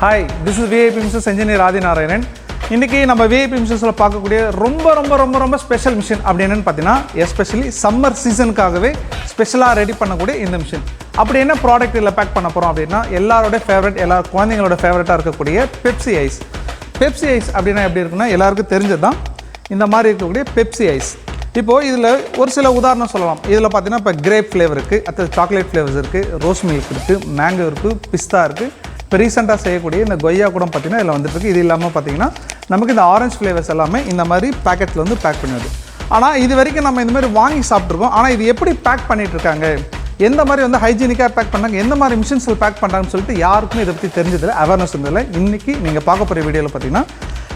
Hi, this is VIP Mrs. Engineer Adi Narayanan. இன்னைக்கு நம்ம VIP மிஷின்ஸ்ல பார்க்கக்கூடிய ரொம்ப ஸ்பெஷல் மிஷின் அப்படி என்னன்னு பார்த்தீங்கன்னா எஸ்பெஷலி சம்மர் சீசனுக்காகவே ஸ்பெஷலாக ரெடி பண்ணக்கூடிய இந்த மிஷின். அப்படி என்ன ப்ராடக்ட் இதில் பேக் பண்ண போகிறோம் அப்படின்னா எல்லாரோட ஃபேவரட், எல்லா குழந்தைங்களோட ஃபேவரட்டாக இருக்கக்கூடிய பெப்சி ஐஸ். பெப்சி ஐஸ் அப்படின்னா எப்படி இருக்குன்னா எல்லாருக்கும் தெரிஞ்சது தான். இந்த மாதிரி இருக்கக்கூடிய பெப்சி ஐஸ். இப்போது இதில் ஒரு சில உதாரணம் சொல்லலாம். இதில் பார்த்தீங்கன்னா இப்போ கிரேப் ஃப்ளேவர் இருக்குது, அடுத்தது சாக்லேட் ஃப்ளேவர்ஸ் இருக்குது, ரோஸ் மில்க் இருக்குது, மேங்கோ இருக்குது, பிஸ்தா இருக்குது. இப்போ ரீசெண்டாக செய்யக்கூடிய இந்த கொய்யா கூட பார்த்திங்கன்னா இதில் வந்துட்டுருக்கு. இது இல்லாமல் பார்த்திங்கன்னா நமக்கு இந்த ஆரஞ்சு ஃப்ளேவர்ஸ் எல்லாமே இந்த மாதிரி பேக்கெட்டில் வந்து பேக் பண்ணுது. ஆனால் இது வரைக்கும் நம்ம இந்த மாதிரி வாங்கி சாப்பிட்ருக்கோம். ஆனால் இது எப்படி பேக் பண்ணிகிட்ருக்காங்க, எந்த மாதிரி வந்து ஹைஜீனிக்காக பேக் பண்ணாங்க, எந்த மாதிரி மிஷின்ஸில் பேக் பண்ணுறாங்கன்னு சொல்லிட்டு யாருக்குமே இதை பற்றி தெரிஞ்சதில்லை, அவேர்னஸ் இருந்ததில்லை. இன்றைக்கி நீங்கள் பார்க்க போகிற வீடியோவில் பார்த்திங்கன்னா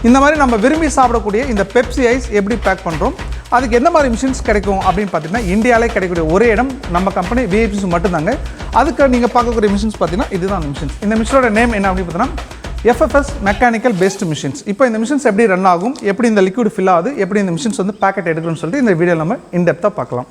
இந்த மாதிரி நம்ம விரும்பி சாப்பிடக்கூடிய இந்த பெப்சி ஐஸ் எப்படி பேக் பண்ணுறோம், அதுக்கு எந்த மாதிரி மிஷின்ஸ் கிடைக்கும் அப்படின்னு பார்த்தீங்கன்னா இந்தியாவிலே கிடைக்கக்கூடிய ஒரே இடம் நம்ம கம்பெனி விஐபிஸ் மட்டும்தாங்க. அதுக்கு நீங்கள் பார்க்கக்கூடிய மிஷின்ஸ் பார்த்தீங்கன்னா இதுதான் அந்த மிஷின்ஸ். இந்த மிஷினோட நேம் என்ன அப்படின்னு பார்த்தீங்கன்னா FFS மெக்கானிக்கல் பேஸ்டு மிஷின்ஸ். இப்போ இந்த மிஷின்ஸ் எப்படி ரன் ஆகும், எப்படி இந்த லிக்விட் ஃபில் ஆகுது, எப்படி இந்த மிஷின்ஸ் வந்து பேக்கெட் எடுக்கணும்னு சொல்லிட்டு இந்த வீடியோ நம்ம இன்டெப்த்தாக பார்க்கலாம்.